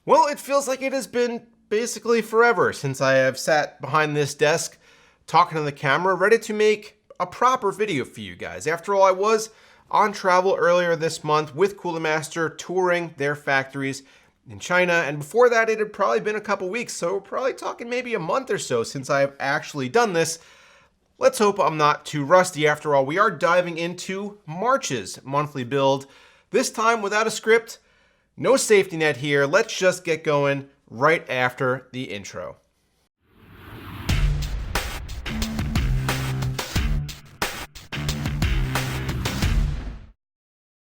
Well, it feels like it has been basically forever since I have sat behind this desk talking to the camera, ready to make a proper video for you guys. After all, I was on travel earlier this month with Cooler Master, touring their factories in China, and before that it had probably been a couple weeks, so we're probably talking maybe a month or so since I have actually done this. Let's hope I'm not too rusty. After all, we are diving into March's monthly build, this time without a script. No safety net here. Let's just get going right after the intro.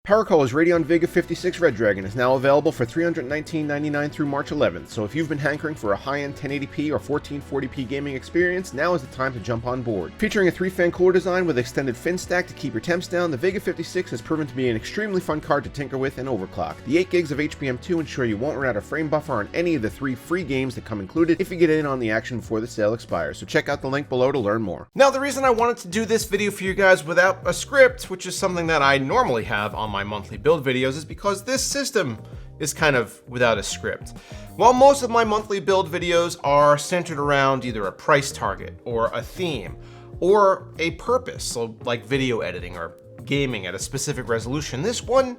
PowerColor's Radeon Vega 56 Red Dragon is now available for $319.99 through March 11th, so if you've been hankering for a high-end 1080p or 1440p gaming experience, now is the time to jump on board. Featuring a 3-fan cooler design with extended fin stack to keep your temps down, the Vega 56 has proven to be an extremely fun card to tinker with and overclock. The 8 gigs of HBM2 ensure you won't run out of frame buffer on any of the 3 free games that come included if you get in on the action before the sale expires, so check out the link below to learn more. Now, the reason I wanted to do this video for you guys without a script, which is something that I normally have on my monthly build videos, is because this system is kind of without a script. While most of my monthly build videos are centered around either a price target or a theme or a purpose, so like video editing or gaming at a specific resolution, this one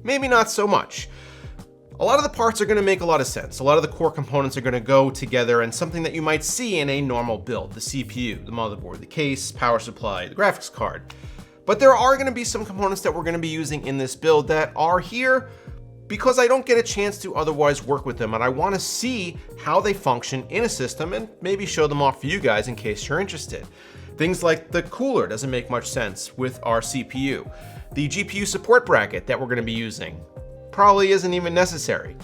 maybe not so much. A lot of the parts are going to make a lot of sense. A lot of the core components are going to go together, and something that you might see in a normal build: the CPU, the motherboard, the case, power supply, the graphics card. But there are going to be some components that we're going to be using in this build that are here because I don't get a chance to otherwise work with them, and I want to see how they function in a system and maybe show them off for you guys in case you're interested. Things like the cooler doesn't make much sense with our CPU. The GPU support bracket that we're going to be using probably isn't even necessary.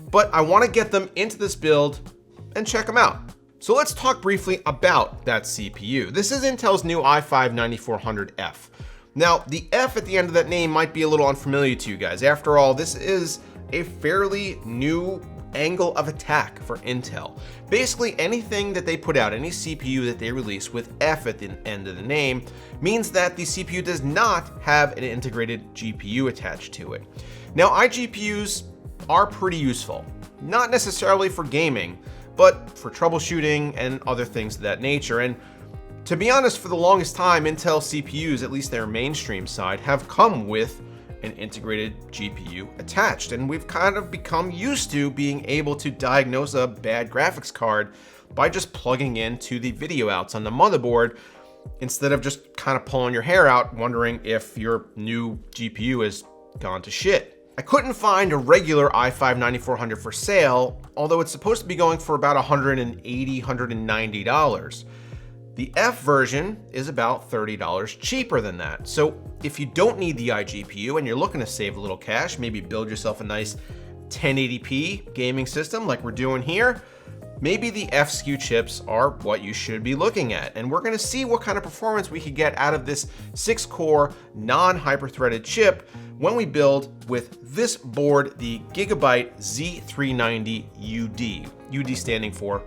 But I want to get them into this build and check them out. So let's talk briefly about that CPU. This is Intel's new i5-9400F. Now, the F at the end of that name might be a little unfamiliar to you guys. After all, this is a fairly new angle of attack for Intel. Basically, anything that they put out, any CPU that they release with F at the end of the name, means that the CPU does not have an integrated GPU attached to it. Now, iGPUs are pretty useful, not necessarily for gaming, but for troubleshooting and other things of that nature. And to be honest, for the longest time, Intel CPUs, at least their mainstream side, have come with an integrated GPU attached, and we've kind of become used to being able to diagnose a bad graphics card by just plugging into the video outs on the motherboard instead of just kind of pulling your hair out wondering if your new GPU has gone to shit. I couldn't find a regular i5-9400 for sale, although it's supposed to be going for about $180, $190. The F version is about $30 cheaper than that. So if you don't need the iGPU and you're looking to save a little cash, maybe build yourself a nice 1080p gaming system like we're doing here, maybe the F SKU chips are what you should be looking at. And we're going to see what kind of performance we could get out of this 6-core non-hyper-threaded chip when we build with this board, the Gigabyte Z390UD. UD standing for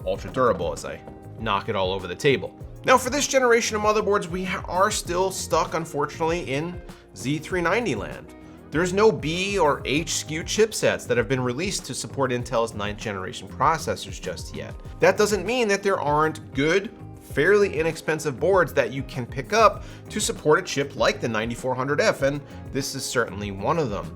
ultra durable, as I knock it all over the table. Now, for this generation of motherboards, we are still stuck, unfortunately, in Z390 land. There's no B or H SKU chipsets that have been released to support Intel's 9th generation processors just yet. That doesn't mean that there aren't good, fairly inexpensive boards that you can pick up to support a chip like the 9400F, and this is certainly one of them.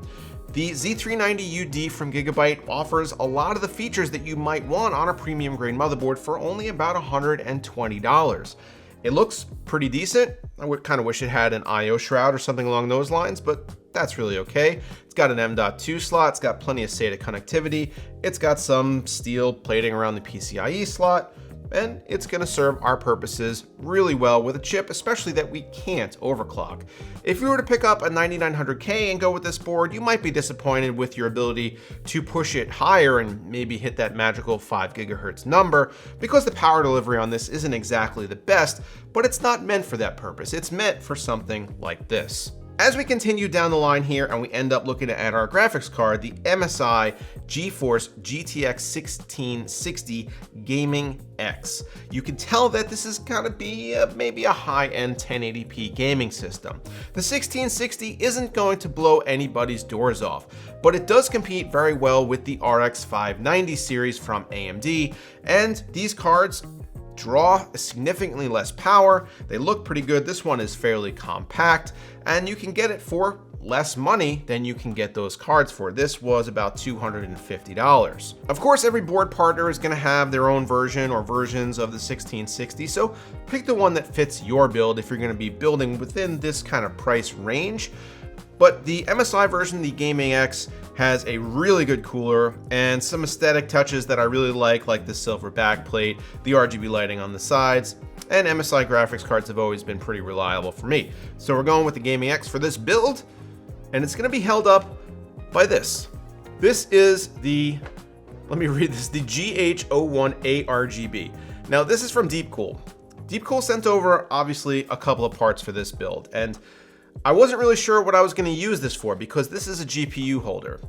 The Z390UD from Gigabyte offers a lot of the features that you might want on a premium grade motherboard for only about $120. It looks pretty decent. I would kind of wish it had an I/O shroud or something along those lines, but that's really okay. It's got an M.2 slot, it's got plenty of SATA connectivity, it's got some steel plating around the PCIe slot, and it's going to serve our purposes really well with a chip, especially that we can't overclock. If you were to pick up a 9900K and go with this board, you might be disappointed with your ability to push it higher and maybe hit that magical 5 GHz number, because the power delivery on this isn't exactly the best, but it's not meant for that purpose. It's meant for something like this. As we continue down the line here and we end up looking at our graphics card, the MSI GeForce GTX 1660 Gaming X. You can tell that this is gonna be maybe a high-end 1080p gaming system. The 1660 isn't going to blow anybody's doors off, but it does compete very well with the RX 590 series from AMD, and these cards draw significantly less power. They look pretty good. This one is fairly compact, and you can get it for less money than you can get those cards for. This was about $250. Of course, every board partner is going to have their own version or versions of the 1660, so pick the one that fits your build if you're going to be building within this kind of price range. But the MSI version, the Gaming X, has a really good cooler and some aesthetic touches that I really like the silver backplate, the RGB lighting on the sides, and MSI graphics cards have always been pretty reliable for me. So we're going with the Gaming X for this build, and it's going to be held up by this. This is the, let me read this, the GH01A RGB. Now this is from Deepcool. Deepcool sent over, obviously, a couple of parts for this build, and I wasn't really sure what I was going to use this for because this is a GPU holder.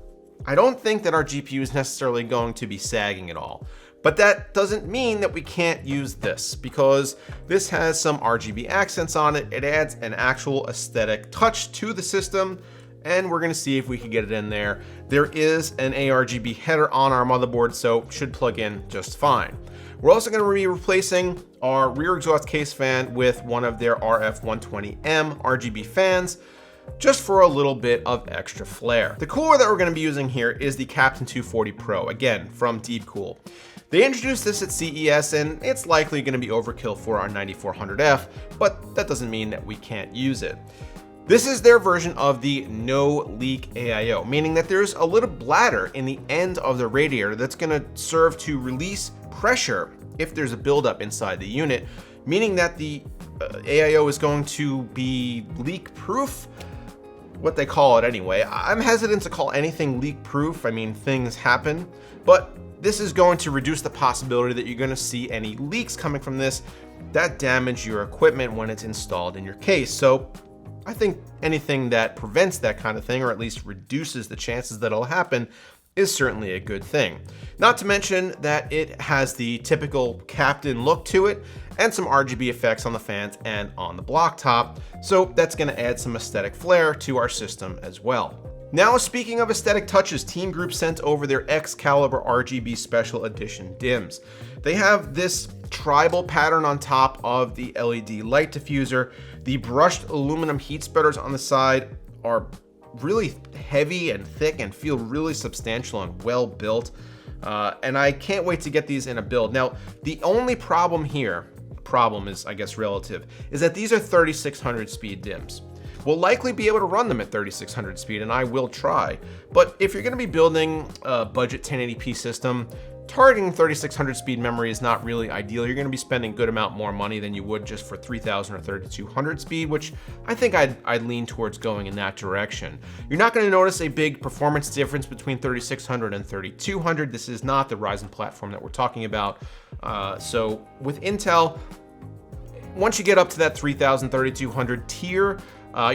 I don't think that our GPU is necessarily going to be sagging at all, but that doesn't mean that we can't use this because this has some RGB accents on it. It adds an actual aesthetic touch to the system, and we're going to see if we can get it in there. There is an ARGB header on our motherboard, so should plug in just fine. We're also going to be replacing our rear exhaust case fan with one of their RF120M RGB fans, just for a little bit of extra flair. The cooler that we're going to be using here is the Captain 240 Pro, again from Deepcool. They introduced this at CES, and it's likely going to be overkill for our 9400F, but that doesn't mean that we can't use it. This is their version of the no leak AIO, meaning that there's a little bladder in the end of the radiator that's going to serve to release pressure if there's a buildup inside the unit, meaning that the AIO is going to be leak proof, what they call it anyway. I'm hesitant to call anything leak proof. I mean, things happen, but this is going to reduce the possibility that you're going to see any leaks coming from this that damage your equipment when it's installed in your case. So I think anything that prevents that kind of thing, or at least reduces the chances that it'll happen, is certainly a good thing. Not to mention that it has the typical Captain look to it and some RGB effects on the fans and on the block top, so that's going to add some aesthetic flair to our system as well. Now, speaking of aesthetic touches, Team Group sent over their Excalibur RGB Special Edition DIMMs. They have this tribal pattern on top of the LED light diffuser. The brushed aluminum heat spreaders on the side are really heavy and thick and feel really substantial and well built. And I can't wait to get these in a build. Now, the only problem here, problem is, I guess, relative, is that these are 3600 speed DIMMs. We'll likely be able to run them at 3600 speed, and I will try. But if you're going to be building a budget 1080p system, targeting 3600 speed memory is not really ideal. You're going to be spending a good amount more money than you would just for 3000 or 3200 speed, which I think I'd lean towards going in that direction. You're not going to notice a big performance difference between 3600 and 3200. This is not the Ryzen platform that we're talking about. So with Intel, once you get up to that 3000, 3200 tier,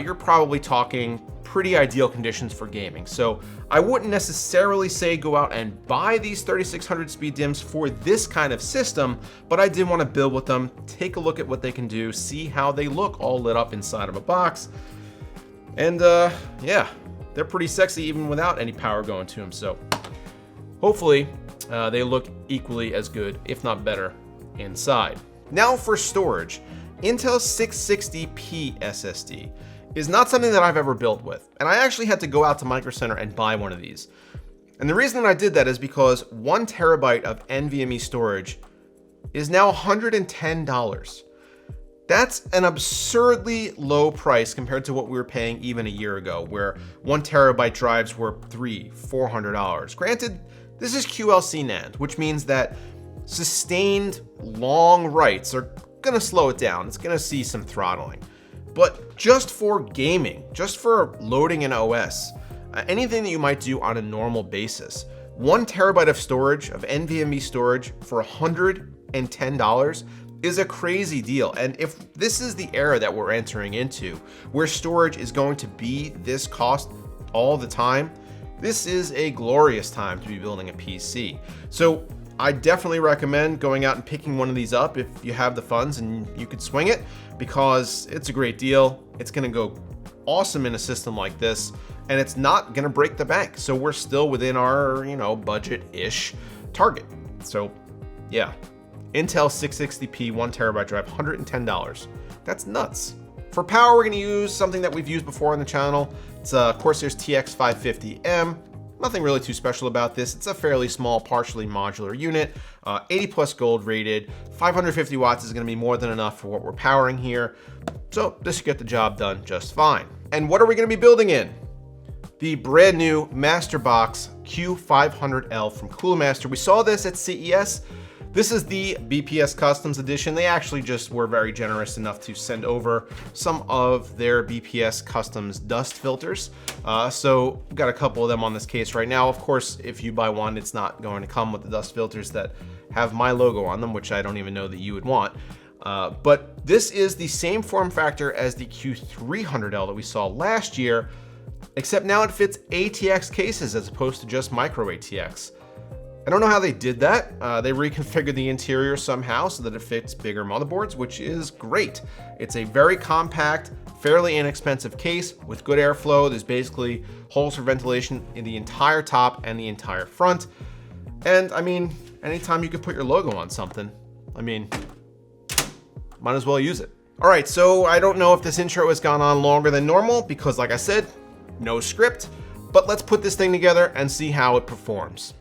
you're probably talking pretty ideal conditions for gaming. So I wouldn't necessarily say go out and buy these 3600 speed DIMMs for this kind of system, but I did want to build with them, take a look at what they can do, see how they look all lit up inside of a box. And yeah, they're pretty sexy even without any power going to them. So hopefully they look equally as good, if not better, inside. Now for storage, Intel's 660p SSD is not something that I've ever built with, and I actually had to go out to Micro Center and buy one of these. And the reason that I did that is because 1 terabyte of NVMe storage is now $110. That's an absurdly low price compared to what we were paying even a year ago, where 1 terabyte drives were $300-400. Granted, this is QLC NAND, which means that sustained long writes are gonna slow it down. It's gonna see some throttling. But just for gaming, just for loading an OS, anything that you might do on a normal basis, 1 terabyte of storage, of NVMe storage for $110 is a crazy deal. And if this is the era that we're entering into, where storage is going to be this cost all the time, this is a glorious time to be building a PC. So I definitely recommend going out and picking one of these up if you have the funds and you could swing it, because it's a great deal. It's gonna go awesome in a system like this, and it's not gonna break the bank. So we're still within our, budget-ish target. So yeah, Intel 660p 1TB drive, $110. That's nuts. For power, we're gonna use something that we've used before on the channel. It's a Corsair's TX 550M. Nothing really too special about this. It's a fairly small, partially modular unit, 80 plus gold rated. 550 watts is gonna be more than enough for what we're powering here. So this should get the job done just fine. And what are we gonna be building in? The brand new Masterbox Q500L from Coolmaster. We saw this at CES. This is the BPS Customs Edition. They actually just were very generous enough to send over some of their BPS Customs dust filters. So we've got a couple of them on this case right now. Of course, if you buy one, it's not going to come with the dust filters that have my logo on them, which I don't even know that you would want. But this is the same form factor as the Q300L that we saw last year, except now it fits ATX cases as opposed to just micro ATX. I don't know how they did that. They reconfigured the interior somehow so that it fits bigger motherboards, which is great. It's a very compact, fairly inexpensive case with good airflow. There's basically holes for ventilation in the entire top and the entire front. And I mean, anytime you could put your logo on something, might as well use it. All right, so I don't know if this intro has gone on longer than normal because, like I said, no script, but let's put this thing together and see how it performs.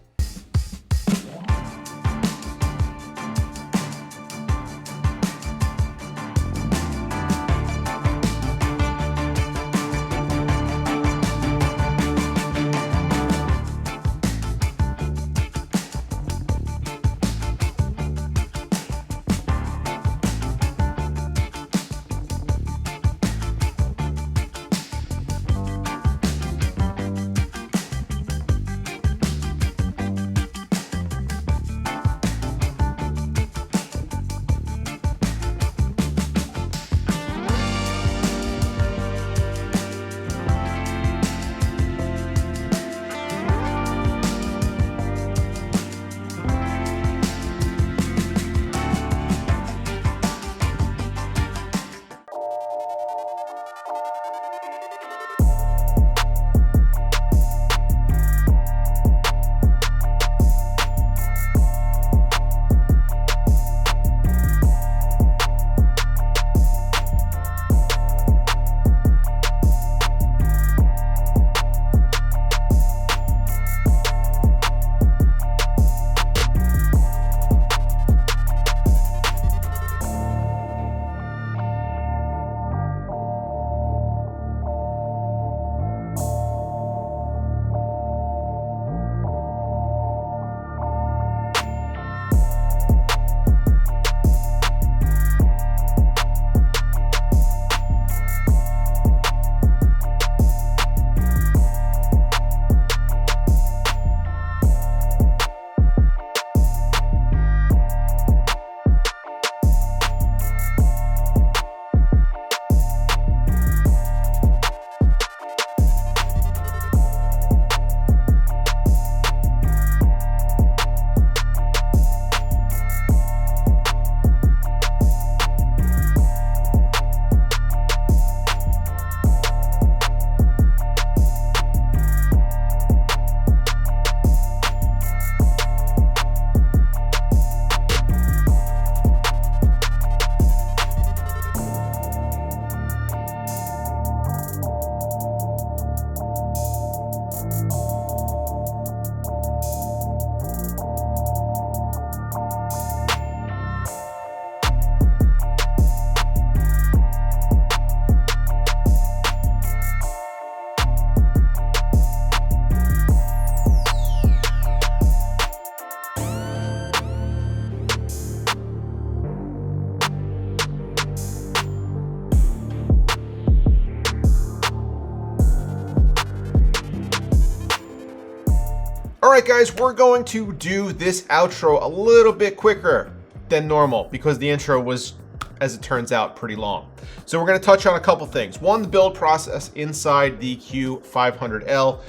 All right, guys, we're going to do this outro a little bit quicker. than normal because the intro was, as it turns out, pretty long. So we're going to touch on a couple things. One, the build process inside the Q500L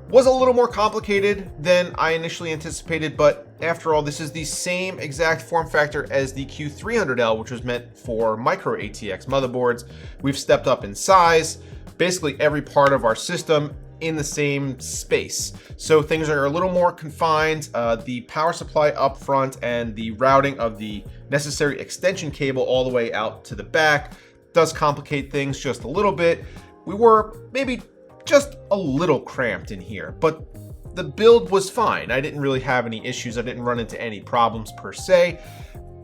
was a little more complicated than I initially anticipated, but after all, this is the same exact form factor as the Q300L, which was meant for micro ATX motherboards. We've stepped up in size, basically every part of our system in the same space. So things are a little more confined. The power supply up front and the routing of the necessary extension cable all the way out to the back does complicate things just a little bit. We were maybe just a little cramped in here, but the build was fine. I didn't really have any issues. I didn't run into any problems per se.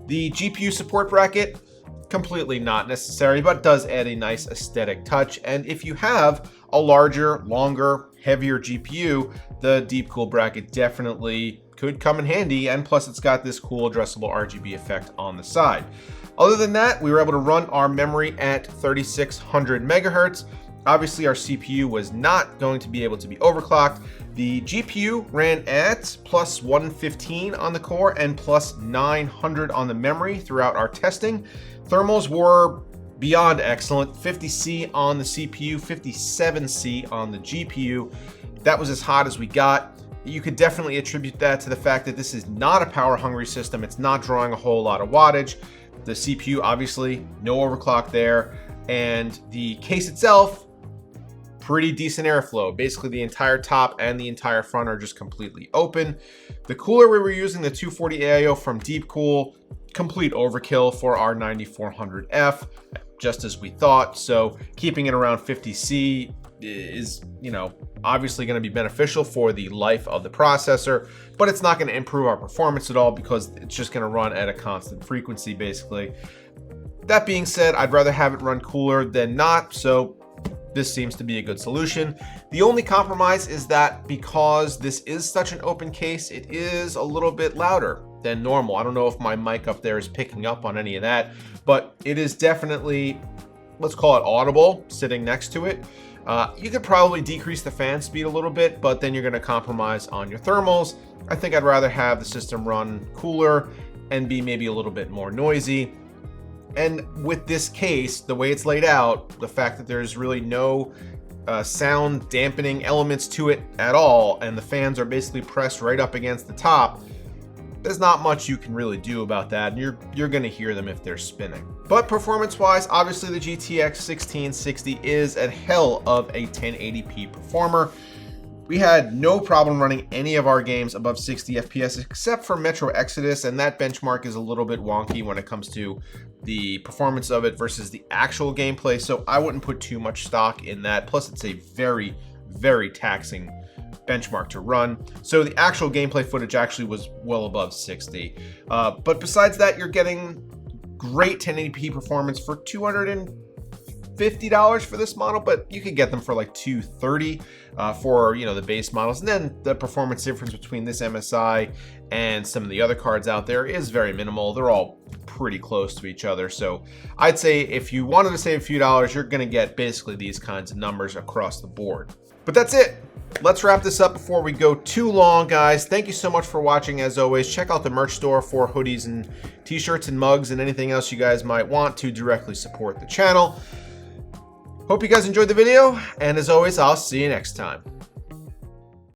The GPU support bracket, completely not necessary, but does add a nice aesthetic touch. And if you have a larger, longer, heavier GPU, the Deepcool bracket definitely could come in handy. And plus it's got this cool addressable RGB effect on the side. Other than that, we were able to run our memory at 3600 megahertz. Obviously, our CPU was not going to be able to be overclocked. The GPU ran at plus 115 on the core and plus 900 on the memory throughout our testing. Thermals were beyond excellent. 50C on the CPU, 57C on the GPU. That was as hot as we got. You could definitely attribute that to the fact that this is not a power-hungry system. It's not drawing a whole lot of wattage. The CPU, obviously, no overclock there. And the case itself, pretty decent airflow. Basically the entire top and the entire front are just completely open. The cooler we were using, the 240 AIO from Deepcool, complete overkill for our 9400F, just as we thought. So keeping it around 50C is, obviously going to be beneficial for the life of the processor, but it's not going to improve our performance at all because it's just going to run at a constant frequency basically. That being said, I'd rather have it run cooler than not, so this seems to be a good solution. The only compromise is that because this is such an open case, it is a little bit louder than normal. I don't know if my mic up there is picking up on any of that, but it is definitely, let's call it audible, sitting next to it. You could probably decrease the fan speed a little bit, but then you're going to compromise on your thermals. I think I'd rather have the system run cooler and be maybe a little bit more noisy. And with this case, the way it's laid out, the fact that there's really no sound dampening elements to it at all, and the fans are basically pressed right up against the top, there's not much you can really do about that. You're going to hear them if they're spinning. But performance-wise, obviously the GTX 1660 is a hell of a 1080p performer. We had no problem running any of our games above 60 FPS except for Metro Exodus, and that benchmark is a little bit wonky when it comes to the performance of it versus the actual gameplay, so I wouldn't put too much stock in that. Plus, it's a very, very taxing benchmark to run. So the actual gameplay footage actually was well above 60. But besides that, you're getting great 1080p performance for $250 for this model, but you could get them for like $230 for the base models. And then the performance difference between this MSI and some of the other cards out there is very minimal. They're all pretty close to each other. So I'd say if you wanted to save a few dollars, you're going to get basically these kinds of numbers across the board. But that's it. Let's wrap this up before we go too long, guys. Thank you so much for watching. As always, check out the merch store for hoodies and t-shirts and mugs and anything else you guys might want to directly support the channel. Hope you guys enjoyed the video, and as always, I'll see you next time.